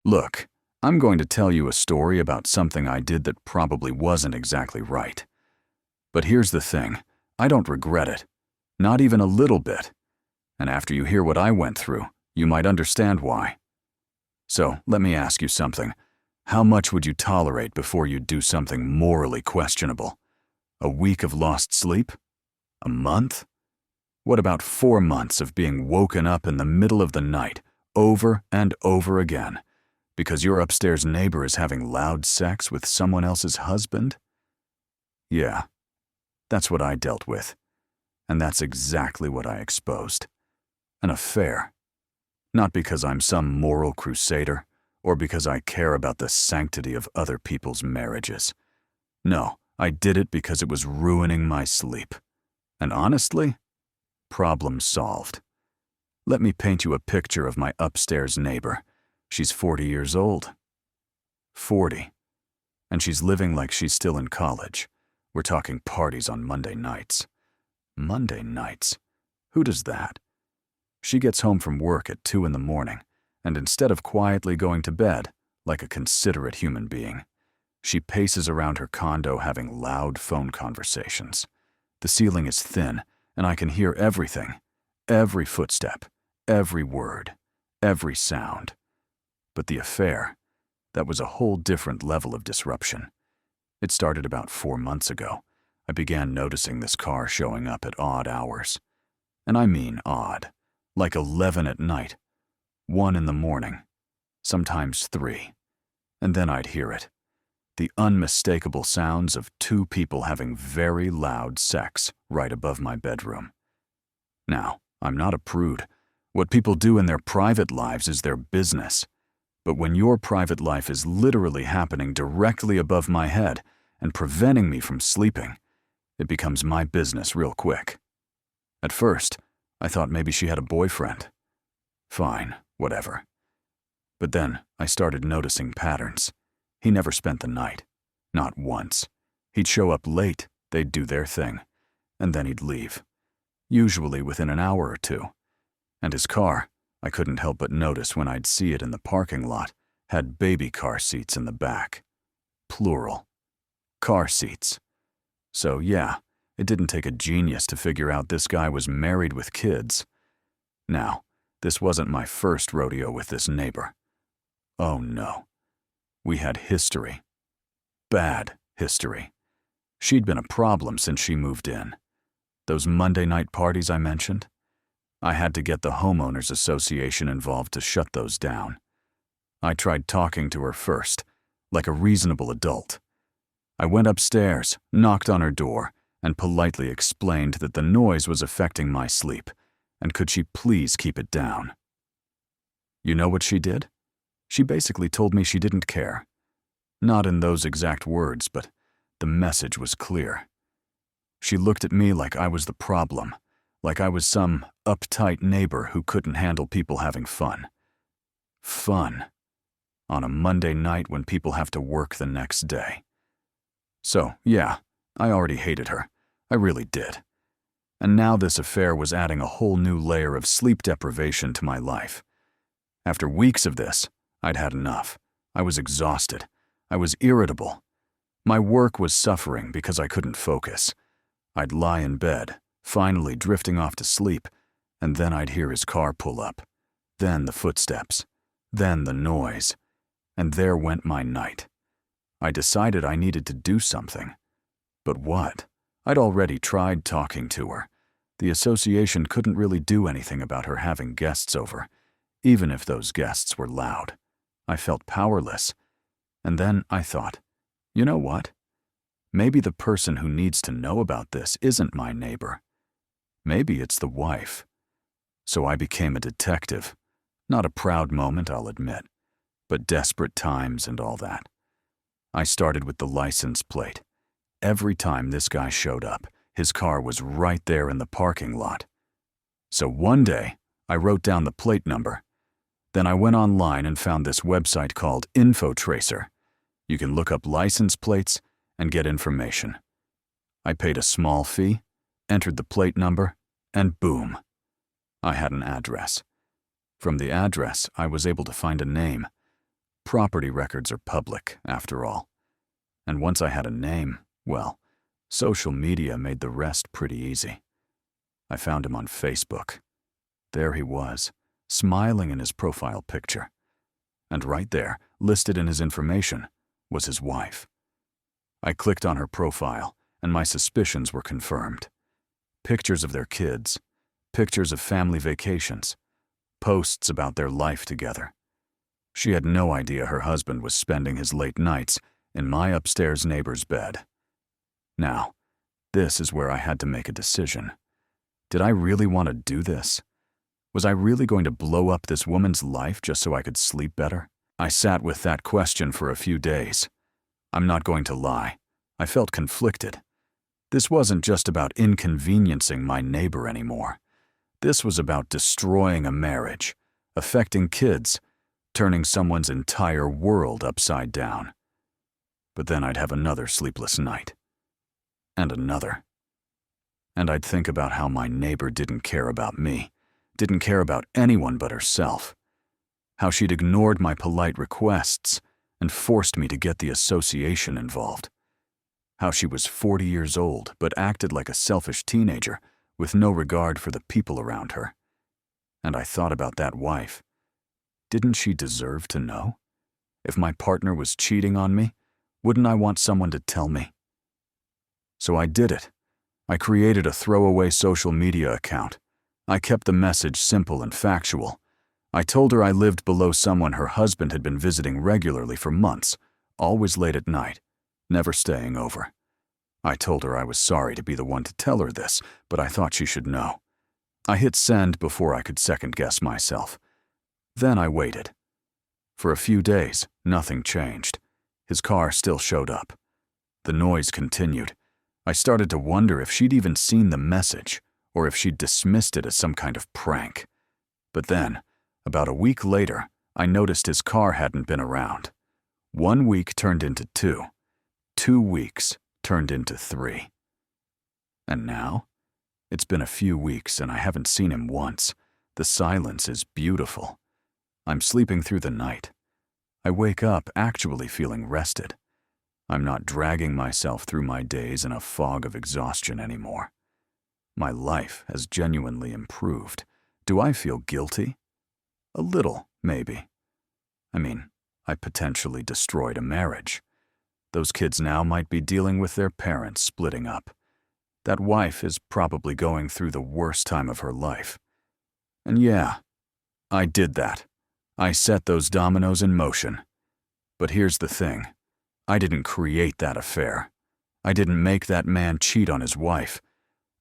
Look, I'm going to tell you a story about something I did that probably wasn't exactly right. But here's the thing, I don't regret it. Not even a little bit. And after you hear what I went through, you might understand why. So, let me ask you something. How much would you tolerate before you do something morally questionable? A week of lost sleep? A month? What about 4 months of being woken up in the middle of the night, over and over again, because your upstairs neighbor is having loud sex with someone else's husband? Yeah, that's what I dealt with. And that's exactly what I exposed. An affair. Not because I'm some moral crusader, or because I care about the sanctity of other people's marriages. No, I did it because it was ruining my sleep. And honestly, problem solved. Let me paint you a picture of my upstairs neighbor. She's 40 years old. 40. And she's living like she's still in college. We're talking parties on Monday nights. Monday nights? Who does that? She gets home from work at 2 in the morning, and instead of quietly going to bed, like a considerate human being, she paces around her condo having loud phone conversations. The ceiling is thin, and I can hear everything. Every footstep, every word, every sound. But the affair, that was a whole different level of disruption. It started about 4 months ago. I began noticing this car showing up at odd hours. And I mean odd. Like 11 at night, 1 in the morning, sometimes 3. And then I'd hear it. The unmistakable sounds of 2 people having very loud sex right above my bedroom. Now, I'm not a prude. What people do in their private lives is their business. But when your private life is literally happening directly above my head and preventing me from sleeping, it becomes my business real quick. At first, I thought maybe she had a boyfriend. Fine, whatever. But then I started noticing patterns. He never spent the night. Not once. He'd show up late, they'd do their thing, and then he'd leave. Usually within an hour or 2. And his car, I couldn't help but notice when I'd see it in the parking lot, had baby car seats in the back. Plural. Car seats. So yeah, it didn't take a genius to figure out this guy was married with kids. Now, this wasn't my first rodeo with this neighbor. Oh no. We had history. Bad history. She'd been a problem since she moved in. Those Monday night parties I mentioned? I had to get the homeowners association involved to shut those down. I tried talking to her first, like a reasonable adult. I went upstairs, knocked on her door, and politely explained that the noise was affecting my sleep, and could she please keep it down. You know what she did? She basically told me she didn't care. Not in those exact words, but the message was clear. She looked at me like I was the problem, like I was some uptight neighbor who couldn't handle people having fun. Fun. On a Monday night when people have to work the next day. So, yeah, I already hated her. I really did. And now this affair was adding a whole new layer of sleep deprivation to my life. After weeks of this, I'd had enough. I was exhausted. I was irritable. My work was suffering because I couldn't focus. I'd lie in bed, finally drifting off to sleep, and then I'd hear his car pull up. Then the footsteps. Then the noise. And there went my night. I decided I needed to do something. But what? I'd already tried talking to her. The association couldn't really do anything about her having guests over, even if those guests were loud. I felt powerless. And then I thought, you know what? Maybe the person who needs to know about this isn't my neighbor. Maybe it's the wife. So I became a detective. Not a proud moment, I'll admit, but desperate times and all that. I started with the license plate. Every time this guy showed up, his car was right there in the parking lot. So one day, I wrote down the plate number. Then I went online and found this website called InfoTracer. You can look up license plates and get information. I paid a small fee, entered the plate number, and boom, I had an address. From the address, I was able to find a name. property records are public, after all. And once I had a name, well, social media made the rest pretty easy. I found him on Facebook. There he was, smiling in his profile picture. And right there, listed in his information, was his wife. I clicked on her profile, and my suspicions were confirmed. Pictures of their kids, pictures of family vacations, posts about their life together. She had no idea her husband was spending his late nights in my upstairs neighbor's bed. Now, this is where I had to make a decision. Did I really want to do this? Was I really going to blow up this woman's life just so I could sleep better? I sat with that question for a few days. I'm not going to lie. I felt conflicted. This wasn't just about inconveniencing my neighbor anymore. This was about destroying a marriage, affecting kids, turning someone's entire world upside down. But then I'd have another sleepless night. And another. And I'd think about how my neighbor didn't care about me, didn't care about anyone but herself. How she'd ignored my polite requests and forced me to get the association involved. How she was 40 years old but acted like a selfish teenager with no regard for the people around her. And I thought about that wife. Didn't she deserve to know? If my partner was cheating on me, wouldn't I want someone to tell me? So I did it. I created a throwaway social media account. I kept the message simple and factual. I told her I lived below someone her husband had been visiting regularly for months, always late at night, never staying over. I told her I was sorry to be the one to tell her this, but I thought she should know. I hit send before I could second-guess myself. Then I waited. For a few days, nothing changed. His car still showed up. The noise continued. I started to wonder if she'd even seen the message, or if she'd dismissed it as some kind of prank. But then, about a week later, I noticed his car hadn't been around. 1 week turned into 2. 2 weeks turned into 3. And now? It's been a few weeks and I haven't seen him once. The silence is beautiful. I'm sleeping through the night. I wake up actually feeling rested. I'm not dragging myself through my days in a fog of exhaustion anymore. My life has genuinely improved. Do I feel guilty? A little, maybe. I mean, I potentially destroyed a marriage. Those kids now might be dealing with their parents splitting up. That wife is probably going through the worst time of her life. And yeah, I did that. I set those dominoes in motion. But here's the thing. I didn't create that affair. I didn't make that man cheat on his wife.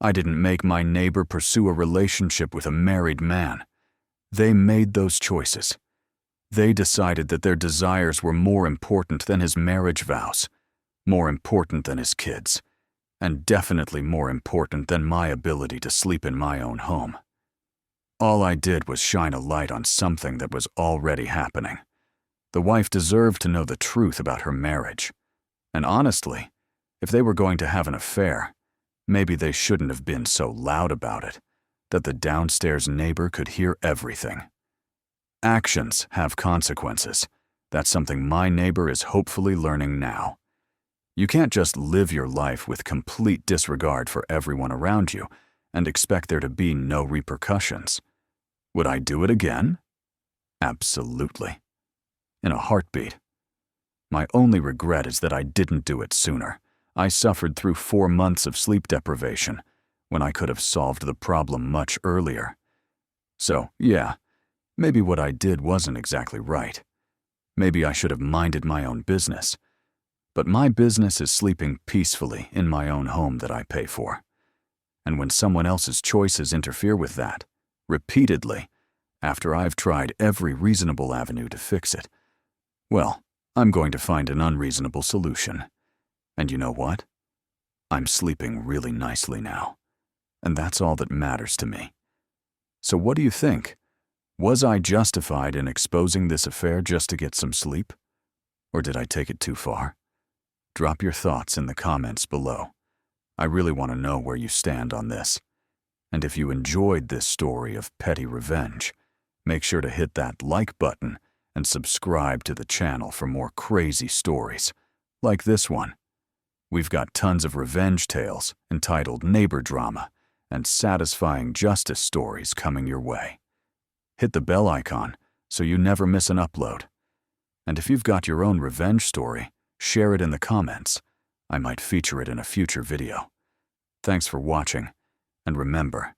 I didn't make my neighbor pursue a relationship with a married man. They made those choices. They decided that their desires were more important than his marriage vows, more important than his kids, and definitely more important than my ability to sleep in my own home. All I did was shine a light on something that was already happening. The wife deserved to know the truth about her marriage. And honestly, if they were going to have an affair, maybe they shouldn't have been so loud about it, that the downstairs neighbor could hear everything. Actions have consequences. That's something my neighbor is hopefully learning now. You can't just live your life with complete disregard for everyone around you and expect there to be no repercussions. Would I do it again? Absolutely. In a heartbeat. My only regret is that I didn't do it sooner. I suffered through 4 months of sleep deprivation when I could have solved the problem much earlier. So, yeah, maybe what I did wasn't exactly right. Maybe I should have minded my own business. But my business is sleeping peacefully in my own home that I pay for. And when someone else's choices interfere with that, repeatedly, after I've tried every reasonable avenue to fix it, well, I'm going to find an unreasonable solution. And you know what? I'm sleeping really nicely now. And that's all that matters to me. So what do you think? Was I justified in exposing this affair just to get some sleep? Or did I take it too far? Drop your thoughts in the comments below. I really want to know where you stand on this. And if you enjoyed this story of petty revenge, make sure to hit that like button and subscribe to the channel for more crazy stories, like this one. We've got tons of revenge tales entitled Neighbor Drama and satisfying justice stories coming your way. Hit the bell icon so you never miss an upload. And if you've got your own revenge story, share it in the comments. I might feature it in a future video. Thanks for watching, and remember,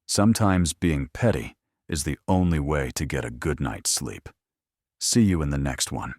sometimes being petty is the only way to get a good night's sleep. See you in the next one.